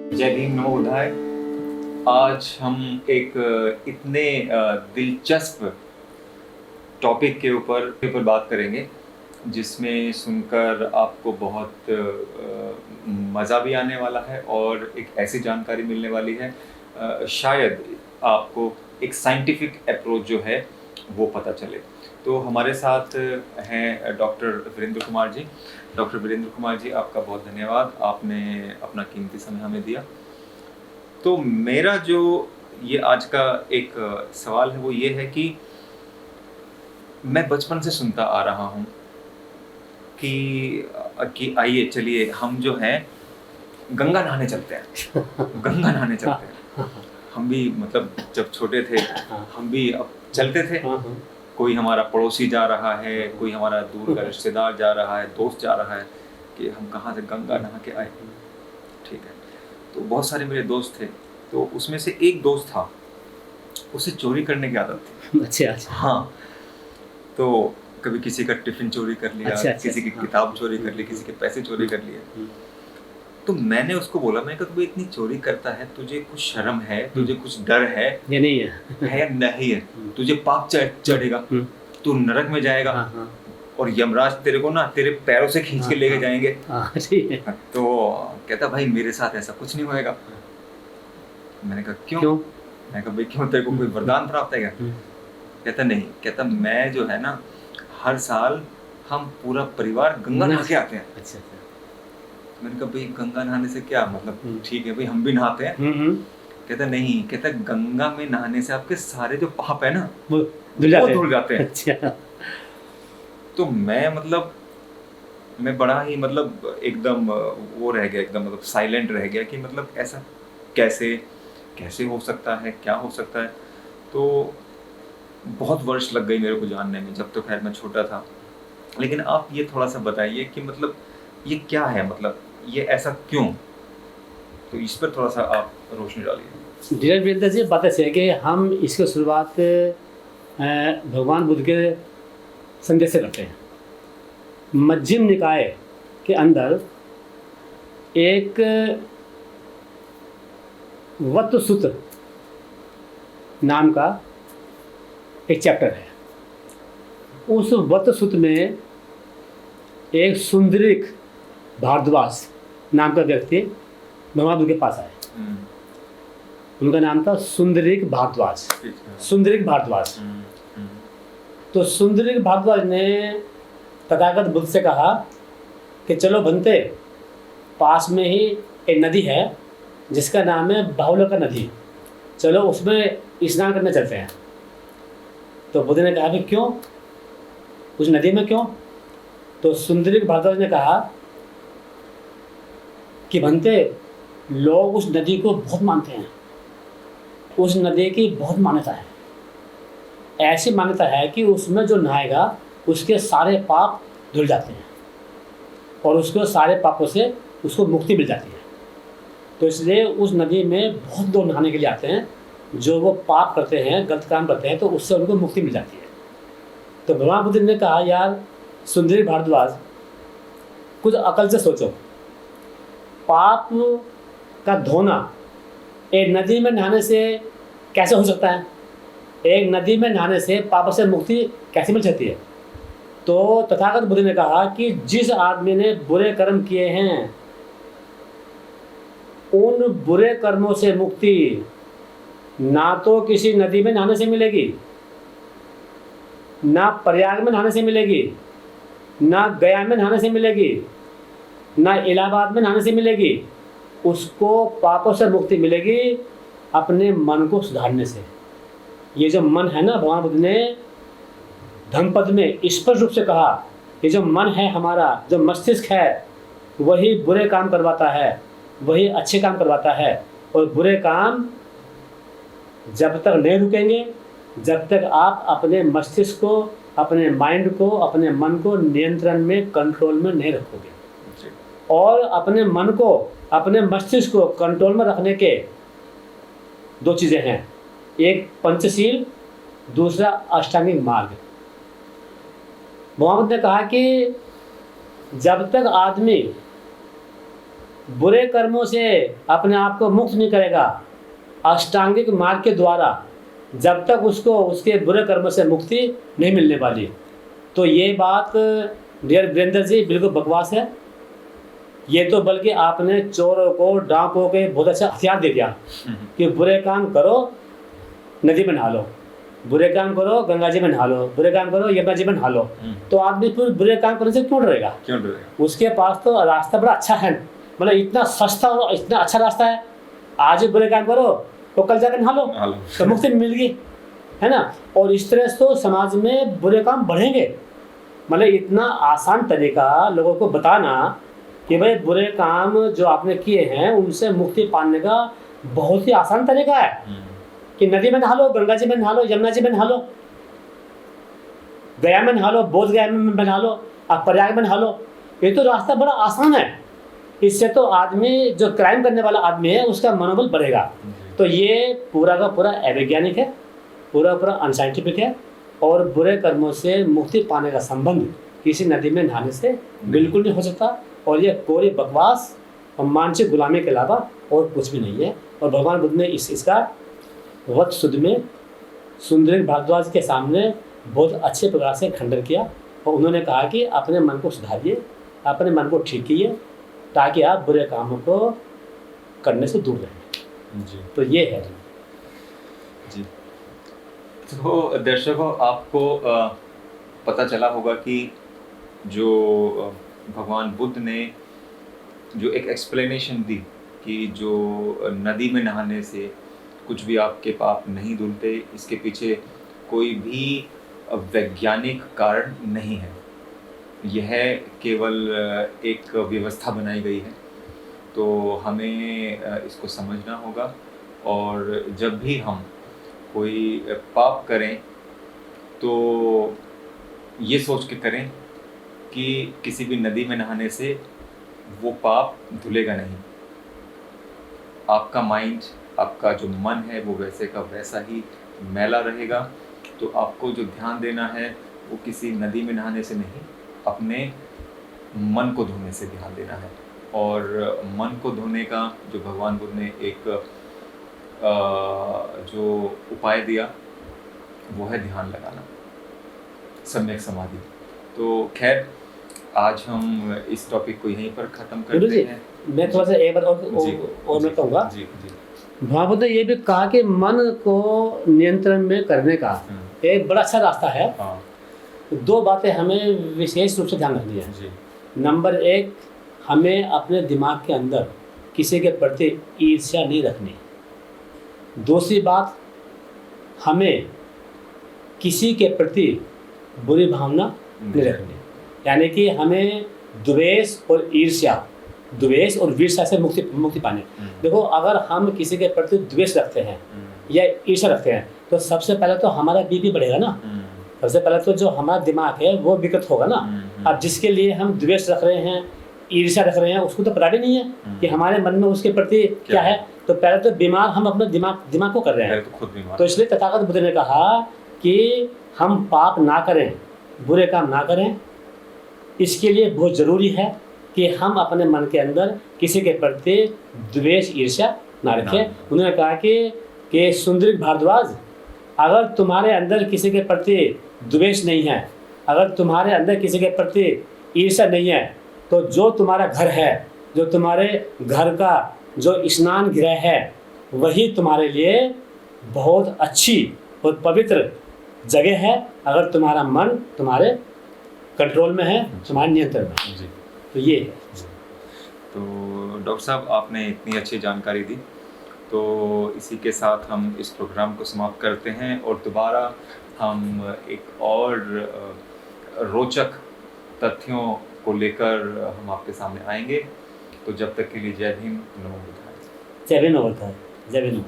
जय भीम, नमो बुद्धाय। आज हम एक इतने दिलचस्प टॉपिक के ऊपर बात करेंगे जिसमें सुनकर आपको बहुत मज़ा भी आने वाला है और एक ऐसी जानकारी मिलने वाली है, शायद आपको एक साइंटिफिक अप्रोच जो है वो पता चले। तो हमारे साथ हैं डॉक्टर वीरेंद्र कुमार जी। डॉक्टर वीरेंद्र कुमार जी, आपका बहुत धन्यवाद, आपने अपना कीमती समय हमें दिया। तो मेरा जो ये आज का एक सवाल है वो ये है कि मैं बचपन से सुनता आ रहा हूँ कि आइए चलिए हम जो हैं गंगा नहाने चलते हैं। गंगा नहाने चलते हैं। हम भी मतलब जब छोटे थे हम भी अब चलते थे। कोई हमारा पड़ोसी जा रहा है, कोई हमारा दूर का रिश्तेदार जा रहा है, दोस्त जा रहा है कि हम कहाँ से गंगा नहा के आए। ठीक है, तो बहुत सारे मेरे दोस्त थे, तो उसमें से एक दोस्त था, उसे चोरी करने की आदत थी। अच्छा। हाँ, तो कभी किसी का टिफिन चोरी कर लिया, किसी की किताब चोरी कर ली, किसी के पैसे चोरी कर लिए। तो मैंने उसको बोला, मैं कहा तू इतनी चोरी करता है, तुझे कुछ शर्म है, तुझे कुछ डर है ये नहीं है या नहीं है? तुझे पाप चढ़ेगा, तू नरक में जाएगा और यमराज तेरे को ना तेरे पैरों से खींच के लेके जाएंगे। तो कहता भाई मेरे साथ ऐसा कुछ नहीं होएगा। मैंने कहा क्यों? मैं कहा भाई क्यों, तेरे को कोई वरदान प्राप्त है क्या? कहता नहीं, कहता मैं जो है ना हर साल हम पूरा परिवार गंगा नहा के आते हैं। अच्छा। मैंने कहा भाई गंगा नहाने से क्या मतलब? ठीक है भाई हम भी नहाते हैं। कहता नहीं, कहता गंगा में नहाने से आपके सारे जो पाप है ना वो धुल जाते हैं। अच्छा। तो मैं बड़ा ही मतलब एकदम वो रह गया, एकदम मतलब साइलेंट रह गया कि मतलब ऐसा कैसे हो सकता है, क्या हो सकता है। तो बहुत वर्ष लग गई मेरे को जानने में, जब तो खैर मैं छोटा था। लेकिन आप ये थोड़ा सा बताइए कि मतलब ये क्या है, मतलब ये ऐसा क्यों? तो इस पर थोड़ा सा आप रोशनी डालिए। धीरज वीरेंद्र जी, बात ऐसी है कि हम इसकी शुरुआत भगवान बुद्ध के संदेश से करते हैं। मध्यम निकाय के अंदर एक वत्त सूत्र नाम का एक चैप्टर है। उस वत्त सूत्र में एक सुंदरिक भारद्वाज नाम का व्यक्ति भगवान बुद्ध के पास आए। उनका नाम था सुंदरिक भारद्वाज। सुंदरिक भारद्वाज। तो सुंदरिक भारद्वाज ने तथागत बुद्ध से कहा कि चलो बनते, पास में ही एक नदी है जिसका नाम है बाहुलका नदी, चलो उसमें स्नान करने चलते हैं। तो बुद्ध ने कहा कि क्यों, उस नदी में क्यों? तो सुंदरिक भारद्वाज ने कहा कि बनते, लोग उस नदी को बहुत मानते हैं, उस नदी की बहुत मान्यता है। ऐसी मान्यता है कि उसमें जो नहाएगा उसके सारे पाप धुल जाते हैं और उसको सारे पापों से उसको मुक्ति मिल जाती है। तो इसलिए उस नदी में बहुत लोग नहाने के लिए आते हैं, जो वो पाप करते हैं, गलत काम करते हैं, तो उससे उनको मुक्ति मिल जाती है। तो भगवान बुद्ध ने कहा यार सुंदरी भारद्वाज, कुछ अकल से सोचो, पाप का धोना एक नदी में नहाने से कैसे हो सकता है? एक नदी में नहाने से पाप से मुक्ति कैसे मिल सकती है? तो तथागत बुद्ध ने कहा कि जिस आदमी ने बुरे कर्म किए हैं, उन बुरे कर्मों से मुक्ति ना तो किसी नदी में नहाने से मिलेगी, ना प्रयाग में नहाने से मिलेगी, ना गया में नहाने से मिलेगी, ना इलाहाबाद में नहाने से मिलेगी। उसको पापों से मुक्ति मिलेगी अपने मन को सुधारने से। ये जो मन है ना, भगवान बुद्ध ने धम्मपद में स्पष्ट रूप से कहा, ये जो मन है हमारा, जो मस्तिष्क है, वही बुरे काम करवाता है, वही अच्छे काम करवाता है। और बुरे काम जब तक नहीं रुकेंगे, जब तक आप अपने मस्तिष्क को, अपने माइंड को, अपने मन को नियंत्रण में, कंट्रोल में नहीं रखोगे। और अपने मन को, अपने मस्तिष्क को कंट्रोल में रखने के दो चीज़ें हैं, एक पंचशील, दूसरा अष्टांगिक मार्ग। मोहम्मद ने कहा कि जब तक आदमी बुरे कर्मों से अपने आप को मुक्त नहीं करेगा अष्टांगिक मार्ग के द्वारा, जब तक उसको उसके बुरे कर्मों से मुक्ति नहीं मिलने वाली। तो ये बात डियर वीरेंद्र जी बिल्कुल बकवास है। ये तो बल्कि आपने चोरों को, डाकुओं के बहुत अच्छा हथियार दे दिया कि बुरे काम करो नदी में नहा लो, बुरे काम करो गंगा जी में नहा लो, बुरे काम करो यमुना जी में नहा लो। तो आदमी फिर बुरे काम करने से क्यों डरेगा? क्यों डरेगा? उसके पास तो रास्ता बड़ा अच्छा है, मतलब इतना सस्ता और इतना अच्छा रास्ता है। आज ही बुरे काम करो तो कल जाकर नहा लो, तो मुक्ति मिल गई, है ना। और इस तरह से तो समाज में बुरे काम बढ़ेंगे। मतलब इतना आसान तरीका लोगों को बताना कि भाई बुरे काम जो आपने किए हैं उनसे मुक्ति पाने का बहुत ही आसान तरीका है कि नदी में नहा लो, गंगा जी में नहा लो, यमुना जी में नहा लो, गया में नहा लो, बोध गया में नहा लो, आप प्रयाग में नहा लो। ये तो रास्ता बड़ा आसान है। इससे तो आदमी जो क्राइम करने वाला आदमी है उसका मनोबल बढ़ेगा। तो ये पूरा का पूरा अवैज्ञानिक है, पूरा पूरा अनसाइंटिफिक है। और बुरे कर्मों से मुक्ति पाने का संबंध किसी नदी में नहाने से बिल्कुल नहीं हो सकता। और ये कोरी बकवास और मानसिक गुलामी के अलावा और कुछ भी नहीं है। और भगवान बुद्ध ने इसका वक्त शुद्ध में सुंदरी भारद्वाज के सामने बहुत अच्छे प्रकार से खंडन किया। और उन्होंने कहा कि अपने मन को सुधारिए, अपने मन को ठीक कीजिए, ताकि आप बुरे कामों को करने से दूर रहें। जी। तो ये है जी। तो दर्शकों, आपको पता चला होगा कि जो भगवान बुद्ध ने जो एक एक्सप्लेनेशन दी कि जो नदी में नहाने से कुछ भी आपके पाप नहीं धुलते, इसके पीछे कोई भी वैज्ञानिक कारण नहीं है। यह केवल एक व्यवस्था बनाई गई है। तो हमें इसको समझना होगा। और जब भी हम कोई पाप करें तो ये सोच के करें कि किसी भी नदी में नहाने से वो पाप धुलेगा नहीं। आपका माइंड, आपका जो मन है वो वैसे का वैसा ही मैला रहेगा। तो आपको जो ध्यान देना है वो किसी नदी में नहाने से नहीं, अपने मन को धोने से ध्यान देना है। और मन को धोने का जो भगवान बुद्ध ने एक जो उपाय दिया वो है ध्यान लगाना, सम्यक समाधि। तो खैर, आज हम इस टॉपिक को यहीं पर ख़त्म करते हैं। मैं थोड़ा सा एक बार और मैं कहूँगा। जी जी। भगवान बुद्ध ने ये भी कहा कि मन को नियंत्रण में करने का एक बड़ा अच्छा रास्ता है। हाँ। दो बातें हमें विशेष रूप से ध्यान रखनी है। जी। नंबर एक, हमें अपने दिमाग के अंदर किसी के प्रति ईर्ष्या नहीं रखनी। दूसरी बात, हमें किसी के प्रति बुरी भावना नहीं रखनी। यानी कि हमें द्वेष और ईर्ष्या से मुक्ति पाने। देखो, अगर हम किसी के प्रति द्वेष रखते हैं या ईर्ष्या रखते हैं तो सबसे पहले तो हमारा बीपी बढ़ेगा ना। सबसे पहले तो जो हमारा दिमाग है वो विकृत होगा ना। अब जिसके लिए हम द्वेष रख रहे हैं, ईर्ष्या रख रहे हैं, उसको तो पता भी नहीं है कि हमारे मन में उसके प्रति क्या है। तो पहले तो बीमार हम अपने दिमाग को कर रहे हैं। तो खुद बीमार। तो इसलिए तथागत बुद्ध ने कहा कि हम पाप ना करें, बुरे काम ना करें। इसके लिए बहुत ज़रूरी है कि हम अपने मन के अंदर किसी के प्रति द्वेष ईर्ष्या ना रखें। उन्होंने कहा कि सुंदरी भारद्वाज, अगर तुम्हारे अंदर किसी के प्रति द्वेष नहीं है, अगर तुम्हारे अंदर किसी के प्रति ईर्ष्या नहीं है, तो जो तुम्हारा घर है, जो तुम्हारे घर का जो स्नान गृह है, वही तुम्हारे लिए बहुत अच्छी और पवित्र जगह है। अगर तुम्हारा मन तुम्हारे कंट्रोल में है, तुम्हारे नियंत्रण में है। जी। तो ये है। तो डॉक्टर साहब, आपने इतनी अच्छी जानकारी दी। तो इसी के साथ हम इस प्रोग्राम को समाप्त करते हैं और दोबारा हम एक और रोचक तथ्यों को लेकर हम आपके सामने आएंगे। तो जब तक के लिए जय भीम, नमो बुद्धाय। जय भीम, जय भीम।